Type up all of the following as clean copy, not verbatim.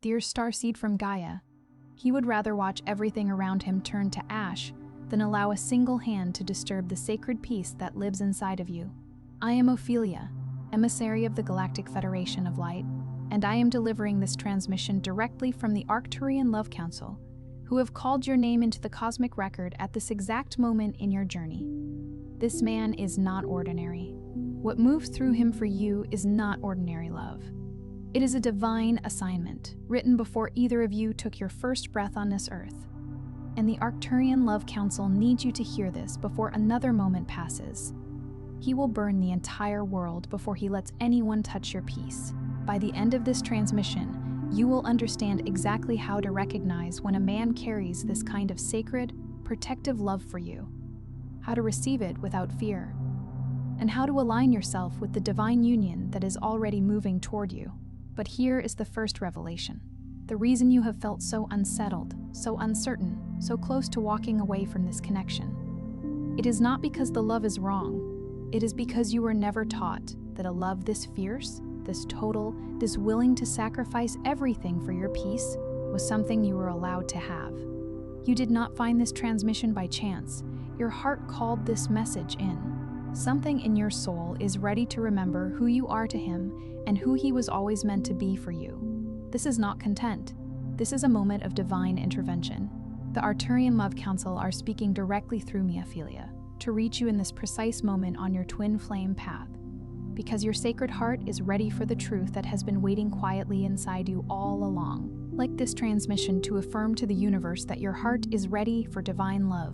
Dear Starseed from Gaia, he would rather watch everything around him turn to ash than allow a single hand to disturb the sacred peace that lives inside of you. I am Ophelia, emissary of the Galactic Federation of Light, and I am delivering this transmission directly from the Arcturian Council, who have called your name into the cosmic record at this exact moment in your journey. This man is not ordinary. What moves through him for you is not ordinary love. It is a divine assignment, written before either of you took your first breath on this earth. And the Arcturian Council needs you to hear this before another moment passes. He will burn the entire world before he lets anyone touch your peace. By the end of this transmission, you will understand exactly how to recognize when a man carries this kind of sacred, protective love for you, how to receive it without fear, and how to align yourself with the divine union that is already moving toward you. But here is the first revelation. The reason you have felt so unsettled, so uncertain, so close to walking away from this connection. It is not because the love is wrong. It is because you were never taught that a love this fierce, this total, this willing to sacrifice everything for your peace was something you were allowed to have. You did not find this transmission by chance. Your heart called this message in. Something in your soul is ready to remember who you are to him and who he was always meant to be for you. This is not content. This is a moment of divine intervention. The Arcturian Council are speaking directly through me, Ophelia, to reach you in this precise moment on your twin flame path, because your sacred heart is ready for the truth that has been waiting quietly inside you all along. Like this transmission to affirm to the universe that your heart is ready for divine love.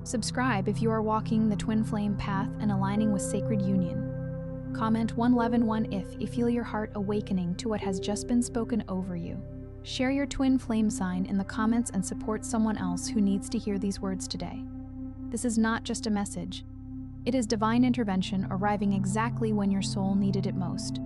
Subscribe if you are walking the twin flame path and aligning with sacred union. Comment 111 if you feel your heart awakening to what has just been spoken over you. Share your twin flame sign in the comments and support someone else who needs to hear these words today. This is not just a message. It is divine intervention arriving exactly when your soul needed it most.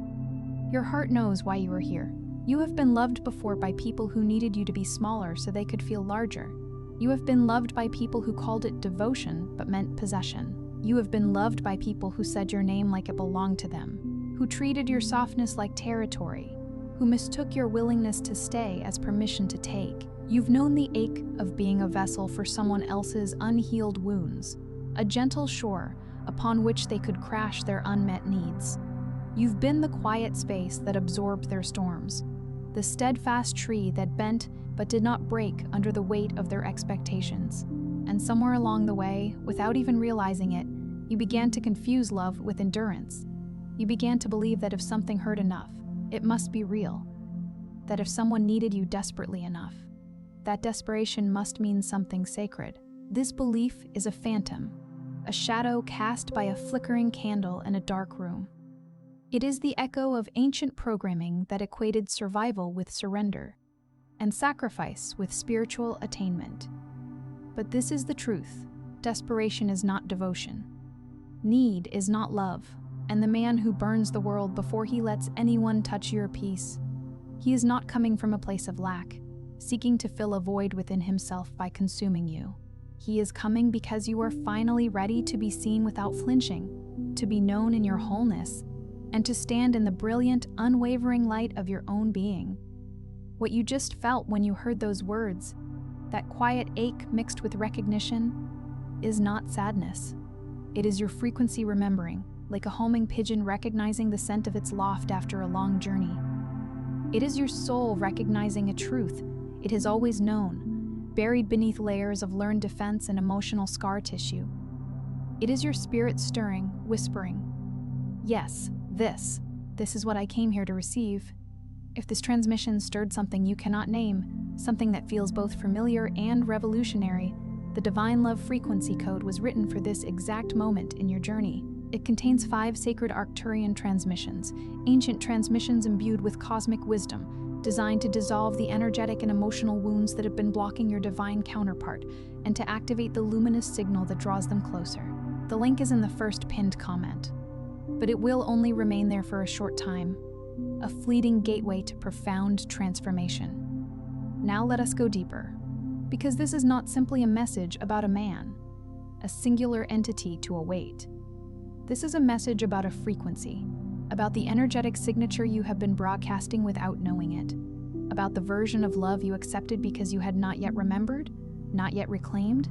Your heart knows why you are here. You have been loved before by people who needed you to be smaller so they could feel larger. You have been loved by people who called it devotion but meant possession. You have been loved by people who said your name like it belonged to them, who treated your softness like territory, who mistook your willingness to stay as permission to take. You've known the ache of being a vessel for someone else's unhealed wounds, a gentle shore upon which they could crash their unmet needs. You've been the quiet space that absorbed their storms, the steadfast tree that bent but did not break under the weight of their expectations. And somewhere along the way, without even realizing it, you began to confuse love with endurance. You began to believe that if something hurt enough, it must be real. That if someone needed you desperately enough, that desperation must mean something sacred. This belief is a phantom, a shadow cast by a flickering candle in a dark room. It is the echo of ancient programming that equated survival with surrender, and sacrifice with spiritual attainment. But this is the truth. Desperation is not devotion. Need is not love, and the man who burns the world before he lets anyone touch your peace, he is not coming from a place of lack, seeking to fill a void within himself by consuming you. He is coming because you are finally ready to be seen without flinching, to be known in your wholeness, and to stand in the brilliant, unwavering light of your own being. What you just felt when you heard those words, that quiet ache mixed with recognition, is not sadness. It is your frequency remembering, like a homing pigeon recognizing the scent of its loft after a long journey. It is your soul recognizing a truth it has always known, buried beneath layers of learned defense and emotional scar tissue. It is your spirit stirring, whispering, "Yes, this is what I came here to receive." If this transmission stirred something you cannot name, something that feels both familiar and revolutionary, the Divine Love frequency code was written for this exact moment in your journey. It contains 5 sacred Arcturian transmissions, ancient transmissions imbued with cosmic wisdom, designed to dissolve the energetic and emotional wounds that have been blocking your divine counterpart, and to activate the luminous signal that draws them closer. The link is in the first pinned comment, but it will only remain there for a short time, a fleeting gateway to profound transformation. Now let us go deeper, because this is not simply a message about a man, a singular entity to await. This is a message about a frequency, about the energetic signature you have been broadcasting without knowing it, about the version of love you accepted because you had not yet remembered, not yet reclaimed?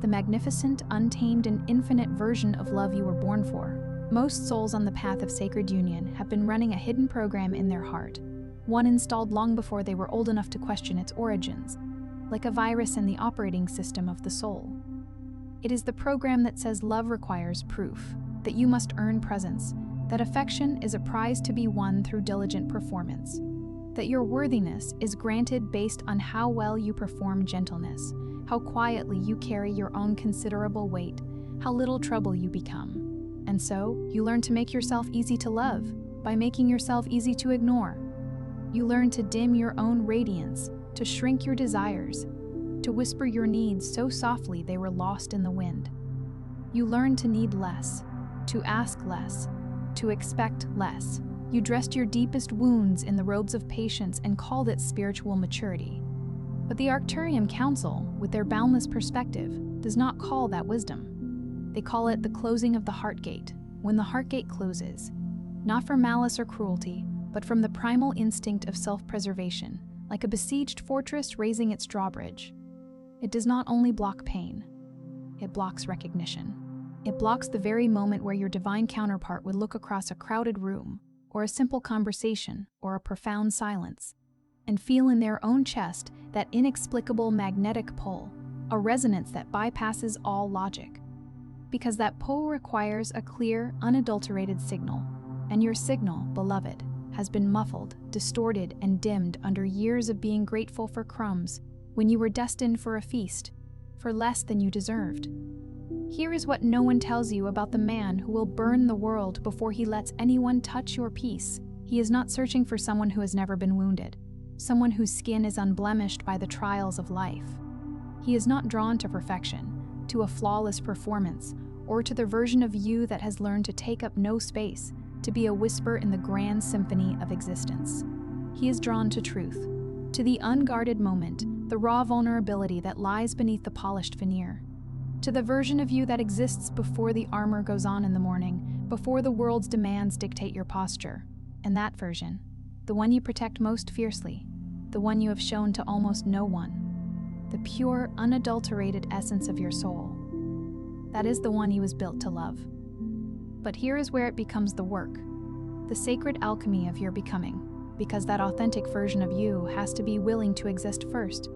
The magnificent, untamed, and infinite version of love you were born for. Most souls on the path of sacred union have been running a hidden program in their heart, one installed long before they were old enough to question its origins, like a virus in the operating system of the soul. It is the program that says love requires proof, that you must earn presence, that affection is a prize to be won through diligent performance, that your worthiness is granted based on how well you perform gentleness, how quietly you carry your own considerable weight, how little trouble you become. And so, you learn to make yourself easy to love by making yourself easy to ignore. You learn to dim your own radiance, to shrink your desires, to whisper your needs so softly they were lost in the wind. You learn to need less, to ask less, to expect less. You dressed your deepest wounds in the robes of patience and called it spiritual maturity. But the Arcturian Council, with their boundless perspective, does not call that wisdom. They call it the closing of the heart gate, when the heart gate closes, not for malice or cruelty, but from the primal instinct of self-preservation, like a besieged fortress raising its drawbridge. It does not only block pain, it blocks recognition. It blocks the very moment where your divine counterpart would look across a crowded room, or a simple conversation, or a profound silence, and feel in their own chest that inexplicable magnetic pull, a resonance that bypasses all logic. Because that pull requires a clear, unadulterated signal, and your signal, beloved, has been muffled, distorted, and dimmed under years of being grateful for crumbs when you were destined for a feast, for less than you deserved. Here is what no one tells you about the man who will burn the world before he lets anyone touch your peace. He is not searching for someone who has never been wounded, someone whose skin is unblemished by the trials of life. He is not drawn to perfection, to a flawless performance, or to the version of you that has learned to take up no space, to be a whisper in the grand symphony of existence. He is drawn to truth, to the unguarded moment, the raw vulnerability that lies beneath the polished veneer, to the version of you that exists before the armor goes on in the morning, before the world's demands dictate your posture. And that version, the one you protect most fiercely, the one you have shown to almost no one, the pure, unadulterated essence of your soul, that is the one he was built to love. But here is where it becomes the work, the sacred alchemy of your becoming, because that authentic version of you has to be willing to exist first.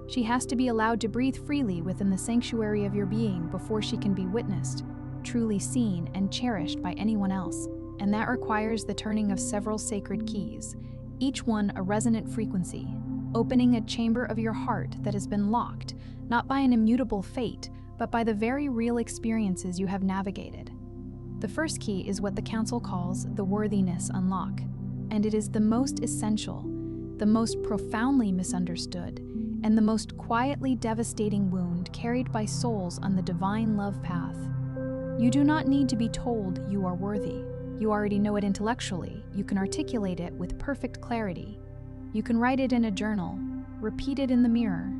She has to be allowed to breathe freely within the sanctuary of your being before she can be witnessed, truly seen, and cherished by anyone else. And that requires the turning of several sacred keys, each one a resonant frequency, opening a chamber of your heart that has been locked, not by an immutable fate, but by the very real experiences you have navigated. The first key is what the Council calls the worthiness unlock, and it is the most essential, the most profoundly misunderstood, and the most quietly devastating wound carried by souls on the divine love path. You do not need to be told you are worthy. You already know it intellectually. You can articulate it with perfect clarity. You can write it in a journal, repeat it in the mirror,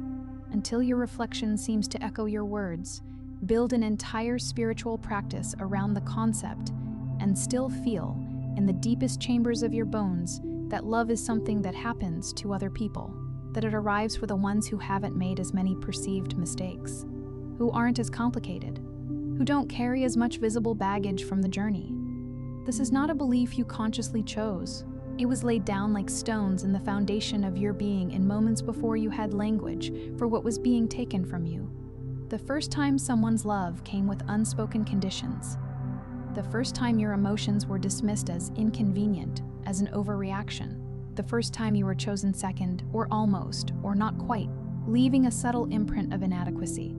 until your reflection seems to echo your words. Build an entire spiritual practice around the concept, and still feel, in the deepest chambers of your bones, that love is something that happens to other people, that it arrives for the ones who haven't made as many perceived mistakes, who aren't as complicated, who don't carry as much visible baggage from the journey. This is not a belief you consciously chose. It was laid down like stones in the foundation of your being in moments before you had language for what was being taken from you. The first time someone's love came with unspoken conditions. The first time your emotions were dismissed as inconvenient, as an overreaction. The first time you were chosen second, or almost, or not quite, leaving a subtle imprint of inadequacy.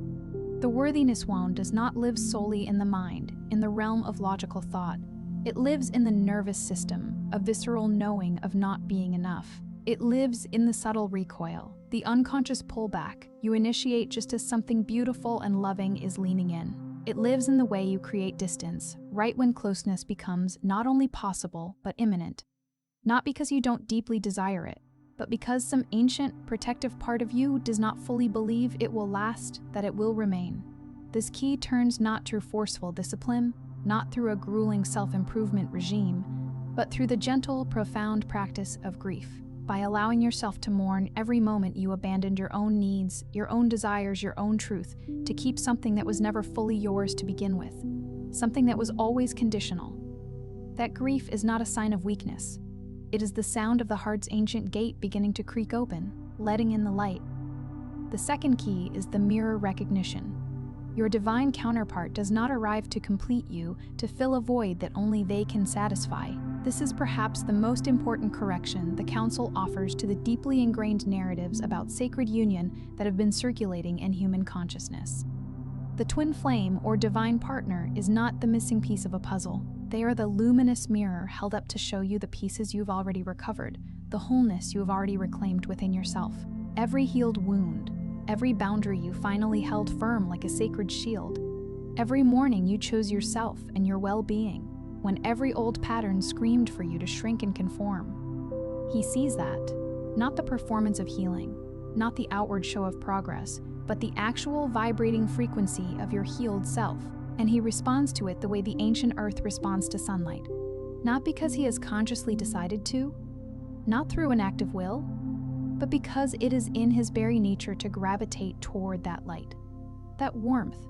The worthiness wound does not live solely in the mind, in the realm of logical thought. It lives in the nervous system, a visceral knowing of not being enough. It lives in the subtle recoil, the unconscious pullback you initiate just as something beautiful and loving is leaning in. It lives in the way you create distance, right when closeness becomes not only possible, but imminent. Not because you don't deeply desire it, but because some ancient, protective part of you does not fully believe it will last, that it will remain. This key turns not through forceful discipline, not through a grueling self-improvement regime, but through the gentle, profound practice of grief. by allowing yourself to mourn every moment you abandoned your own needs, your own desires, your own truth, to keep something that was never fully yours to begin with, something that was always conditional. That grief is not a sign of weakness. It is the sound of the heart's ancient gate beginning to creak open, letting in the light. The second key is the mirror recognition. Your divine counterpart does not arrive to complete you, to fill a void that only they can satisfy. This is perhaps the most important correction the Council offers to the deeply ingrained narratives about sacred union that have been circulating in human consciousness. The twin flame or divine partner is not the missing piece of a puzzle. They are the luminous mirror held up to show you the pieces you've already recovered, the wholeness you have already reclaimed within yourself. Every healed wound, every boundary you finally held firm like a sacred shield. Every morning you chose yourself and your well-being, when every old pattern screamed for you to shrink and conform. He sees that, not the performance of healing, not the outward show of progress, but the actual vibrating frequency of your healed self, and he responds to it the way the ancient earth responds to sunlight. Not because he has consciously decided to, not through an act of will, but because it is in his very nature to gravitate toward that light, that warmth,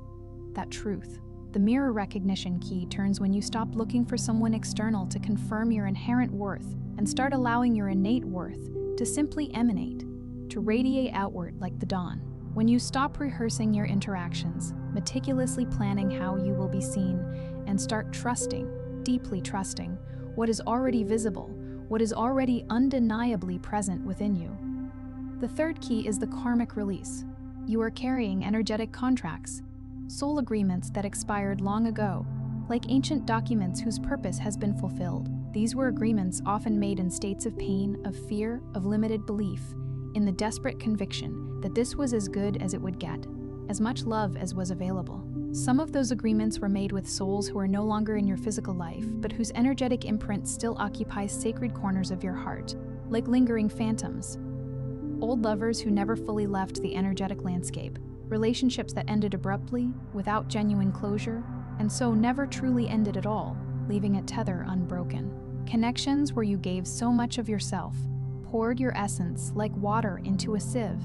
that truth. The mirror recognition key turns when you stop looking for someone external to confirm your inherent worth and start allowing your innate worth to simply emanate, to radiate outward like the dawn. When you stop rehearsing your interactions, meticulously planning how you will be seen, and start trusting, deeply trusting, what is already visible, what is already undeniably present within you. The third key is the karmic release. You are carrying energetic contracts, soul agreements that expired long ago, like ancient documents whose purpose has been fulfilled. These were agreements often made in states of pain, of fear, of limited belief, in the desperate conviction that this was as good as it would get, as much love as was available. Some of those agreements were made with souls who are no longer in your physical life, but whose energetic imprint still occupies sacred corners of your heart, like lingering phantoms. Old lovers who never fully left the energetic landscape, relationships that ended abruptly, without genuine closure, and so never truly ended at all, leaving a tether unbroken. Connections where you gave so much of yourself, poured your essence like water into a sieve,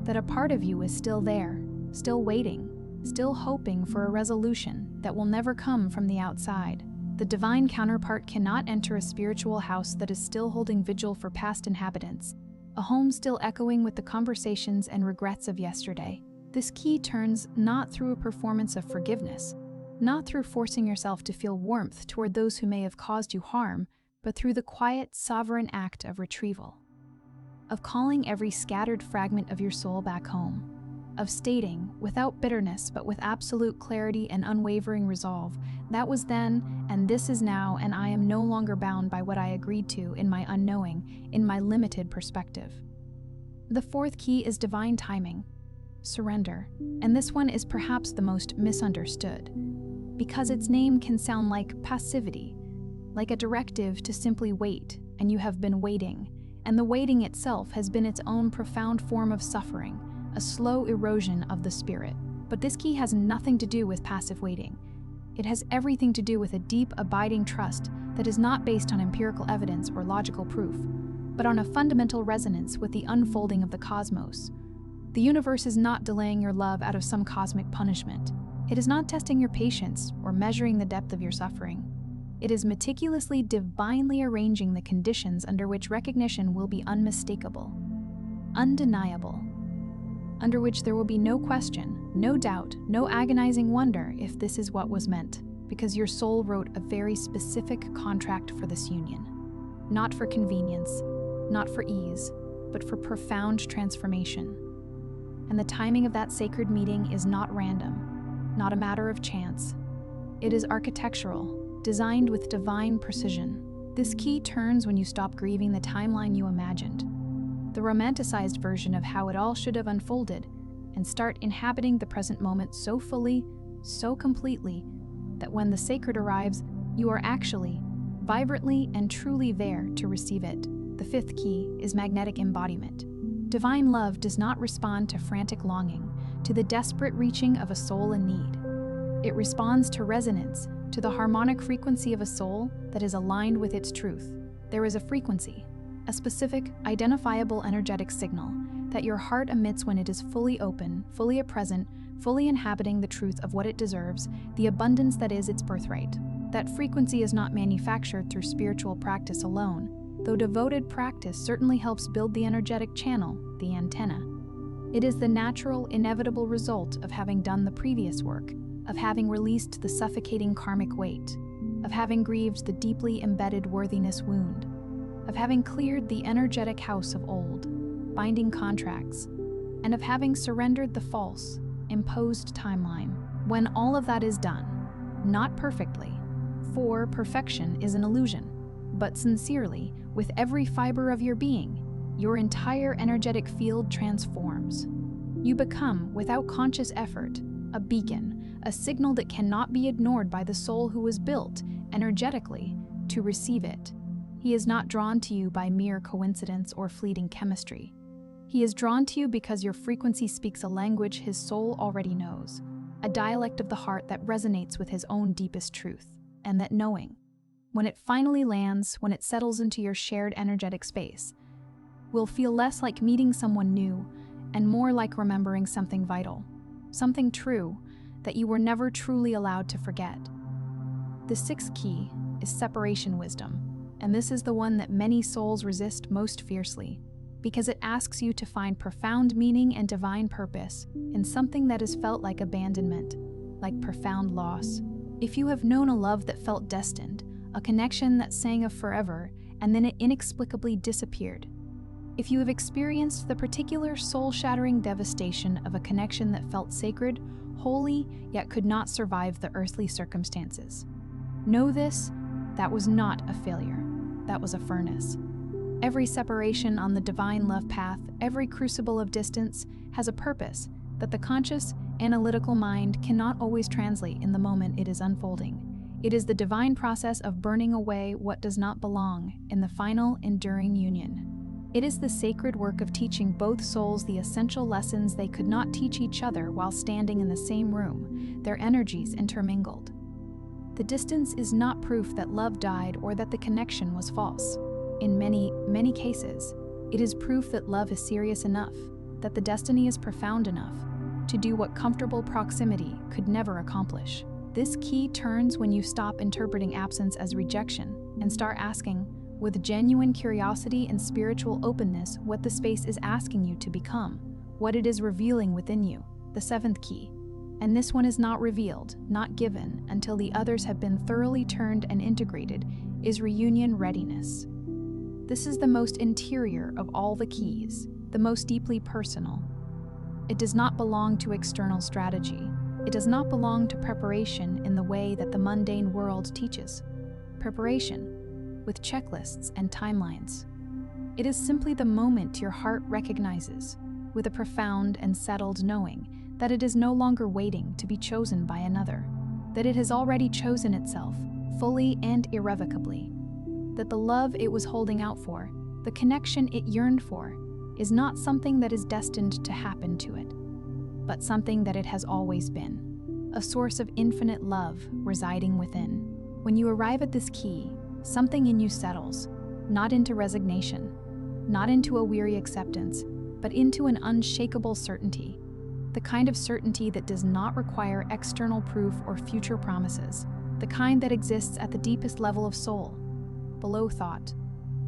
that a part of you is still there, still waiting, still hoping for a resolution that will never come from the outside. The divine counterpart cannot enter a spiritual house that is still holding vigil for past inhabitants, a home still echoing with the conversations and regrets of yesterday. This key turns not through a performance of forgiveness, not through forcing yourself to feel warmth toward those who may have caused you harm, but through the quiet, sovereign act of retrieval, of calling every scattered fragment of your soul back home, of stating, without bitterness but with absolute clarity and unwavering resolve, that was then, and this is now, and I am no longer bound by what I agreed to in my unknowing, in my limited perspective. The fourth key is divine timing, surrender, and this one is perhaps the most misunderstood, because its name can sound like passivity, like a directive to simply wait, and you have been waiting, and the waiting itself has been its own profound form of suffering, a slow erosion of the spirit. But this key has nothing to do with passive waiting. It has everything to do with a deep, abiding trust that is not based on empirical evidence or logical proof, but on a fundamental resonance with the unfolding of the cosmos. The universe is not delaying your love out of some cosmic punishment. It is not testing your patience or measuring the depth of your suffering. It is meticulously, divinely arranging the conditions under which recognition will be unmistakable, undeniable, under which there will be no question, no doubt, no agonizing wonder if this is what was meant, because your soul wrote a very specific contract for this union. Not for convenience, not for ease, but for profound transformation. And the timing of that sacred meeting is not random, not a matter of chance. It is architectural, designed with divine precision. This key turns when you stop grieving the timeline you imagined, the romanticized version of how it all should have unfolded, and start inhabiting the present moment so fully, so completely, that when the sacred arrives, you are actually, vibrantly and truly there to receive it. The fifth key is magnetic embodiment. Divine love does not respond to frantic longing, to the desperate reaching of a soul in need. It responds to resonance, to the harmonic frequency of a soul that is aligned with its truth. There is a frequency, a specific, identifiable energetic signal that your heart emits when it is fully open, fully present, fully inhabiting the truth of what it deserves, the abundance that is its birthright. That frequency is not manufactured through spiritual practice alone, though devoted practice certainly helps build the energetic channel, the antenna. It is the natural, inevitable result of having done the previous work, of having released the suffocating karmic weight, of having grieved the deeply embedded worthiness wound, of having cleared the energetic house of old, binding contracts, and of having surrendered the false, imposed timeline. When all of that is done, not perfectly, for perfection is an illusion, but sincerely, with every fiber of your being, your entire energetic field transforms. You become, without conscious effort, a beacon, a signal that cannot be ignored by the soul who was built, energetically, to receive it. He is not drawn to you by mere coincidence or fleeting chemistry. He is drawn to you because your frequency speaks a language his soul already knows, a dialect of the heart that resonates with his own deepest truth, and that knowing, when it finally lands, when it settles into your shared energetic space, will feel less like meeting someone new and more like remembering something vital, something true that you were never truly allowed to forget. The sixth key is separation wisdom, and this is the one that many souls resist most fiercely, because it asks you to find profound meaning and divine purpose in something that has felt like abandonment, like profound loss. If you have known a love that felt destined, a connection that sang of forever, and then it inexplicably disappeared. If you have experienced the particular soul-shattering devastation of a connection that felt sacred, holy, yet could not survive the earthly circumstances, know this, that was not a failure, that was a furnace. Every separation on the divine love path, every crucible of distance, has a purpose that the conscious, analytical mind cannot always translate in the moment it is unfolding. It is the divine process of burning away what does not belong in the final, enduring union. It is the sacred work of teaching both souls the essential lessons they could not teach each other while standing in the same room, their energies intermingled. The distance is not proof that love died or that the connection was false. In many, many cases, it is proof that love is serious enough, that the destiny is profound enough, to do what comfortable proximity could never accomplish. This key turns when you stop interpreting absence as rejection and start asking, with genuine curiosity and spiritual openness, what the space is asking you to become, what it is revealing within you. The seventh key, and this one is not revealed, not given, until the others have been thoroughly turned and integrated, is reunion readiness. This is the most interior of all the keys, the most deeply personal. It does not belong to external strategy. It does not belong to preparation in the way that the mundane world teaches. Preparation, with checklists and timelines. It is simply the moment your heart recognizes, with a profound and settled knowing, that it is no longer waiting to be chosen by another, that it has already chosen itself, fully and irrevocably, that the love it was holding out for, the connection it yearned for, is not something that is destined to happen to it, but something that it has always been, a source of infinite love residing within. When you arrive at this key, something in you settles, not into resignation, not into a weary acceptance, but into an unshakable certainty, the kind of certainty that does not require external proof or future promises, the kind that exists at the deepest level of soul, below thought,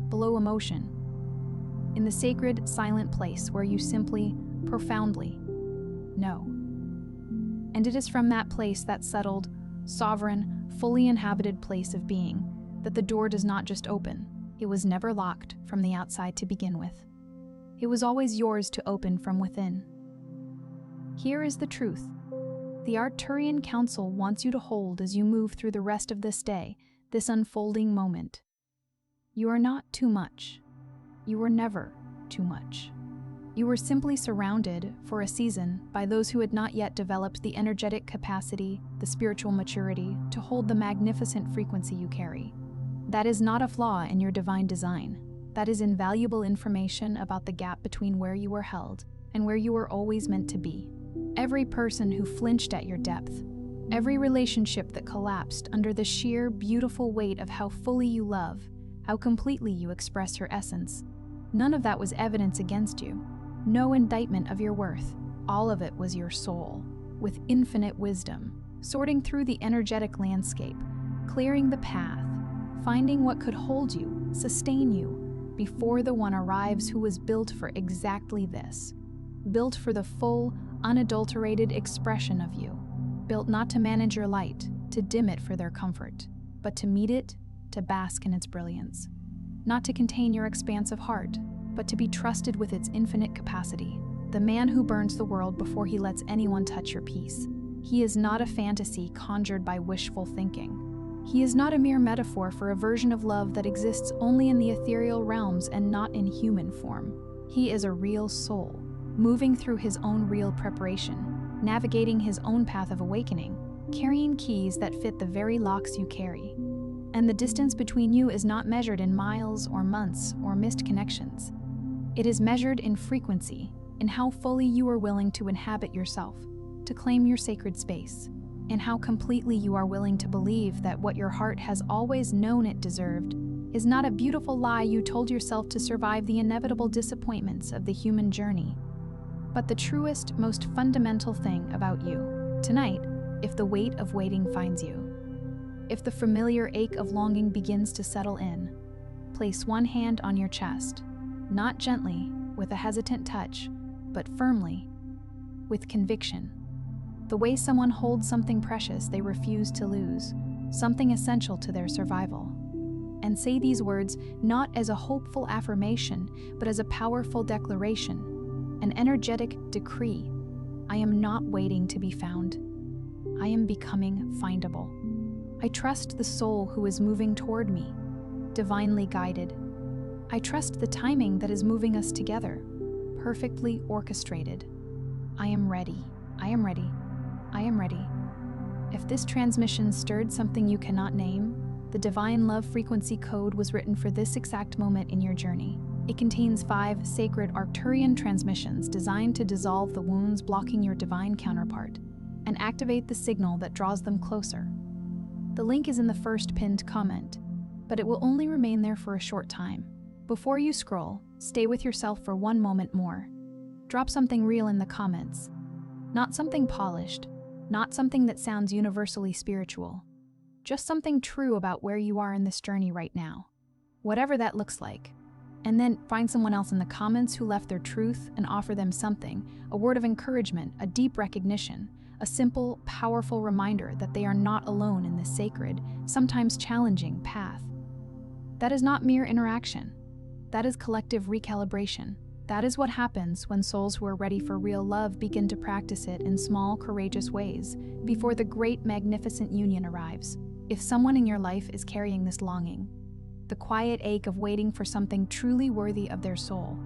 below emotion, in the sacred, silent place where you simply, profoundly, know. And it is from that place, that settled, sovereign, fully inhabited place of being, that the door does not just open. It was never locked from the outside to begin with. It was always yours to open from within. Here is the truth. The Arcturian Council wants you to hold as you move through the rest of this day, this unfolding moment. You are not too much. You were never too much. You were simply surrounded, for a season, by those who had not yet developed the energetic capacity, the spiritual maturity, to hold the magnificent frequency you carry. That is not a flaw in your divine design. That is invaluable information about the gap between where you were held and where you were always meant to be. Every person who flinched at your depth, every relationship that collapsed under the sheer, beautiful weight of how fully you love, how completely you express your essence, None of that was evidence against you. No indictment of your worth. All of it was your soul, with infinite wisdom, sorting through the energetic landscape, clearing the path, finding what could hold you, sustain you, before the one arrives who was built for exactly this. Built for the full, unadulterated expression of you. Built not to manage your light, to dim it for their comfort, but to meet it, to bask in its brilliance. Not to contain your expansive heart, but to be trusted with its infinite capacity. The man who burns the world before he lets anyone touch your peace. He is not a fantasy conjured by wishful thinking. He is not a mere metaphor for a version of love that exists only in the ethereal realms and not in human form. He is a real soul, moving through his own real preparation, navigating his own path of awakening, carrying keys that fit the very locks you carry. And the distance between you is not measured in miles or months or missed connections. It is measured in frequency, in how fully you are willing to inhabit yourself, to claim your sacred space, and how completely you are willing to believe that what your heart has always known it deserved is not a beautiful lie you told yourself to survive the inevitable disappointments of the human journey, but the truest, most fundamental thing about you. Tonight, if the weight of waiting finds you, if the familiar ache of longing begins to settle in, place one hand on your chest, not gently, with a hesitant touch, but firmly, with conviction. The way someone holds something precious they refuse to lose, something essential to their survival. And say these words not as a hopeful affirmation, but as a powerful declaration, an energetic decree. I am not waiting to be found. I am becoming findable. I trust the soul who is moving toward me, divinely guided. I trust the timing that is moving us together, perfectly orchestrated. I am ready. I am ready. I am ready. If this transmission stirred something you cannot name, the divine love frequency code was written for this exact moment in your journey. It contains 5 sacred Arcturian transmissions designed to dissolve the wounds blocking your divine counterpart and activate the signal that draws them closer. The link is in the first pinned comment, but it will only remain there for a short time. Before you scroll, stay with yourself for one moment more. Drop something real in the comments. Not something polished, not something that sounds universally spiritual. Just something true about where you are in this journey right now. Whatever that looks like. And then find someone else in the comments who left their truth and offer them something, a word of encouragement, a deep recognition, a simple, powerful reminder that they are not alone in this sacred, sometimes challenging path. That is not mere interaction. That is collective recalibration. That is what happens when souls who are ready for real love begin to practice it in small, courageous ways before the great, magnificent union arrives. If someone in your life is carrying this longing, the quiet ache of waiting for something truly worthy of their soul,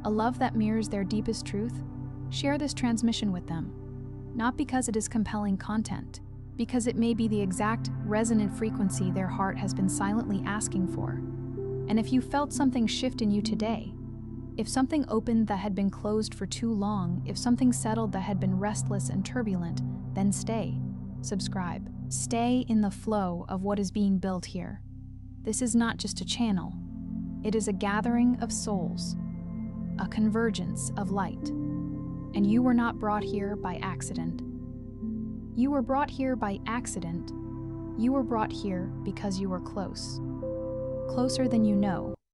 a love that mirrors their deepest truth, share this transmission with them. Not because it is compelling content, because it may be the exact resonant frequency their heart has been silently asking for. And if you felt something shift in you today, if something opened that had been closed for too long, if something settled that had been restless and turbulent, then stay. Subscribe. Stay in the flow of what is being built here. This is not just a channel. It is a gathering of souls, a convergence of light. And you were not brought here by accident. You were brought here by accident. You were brought here because you were close. Closer than you know.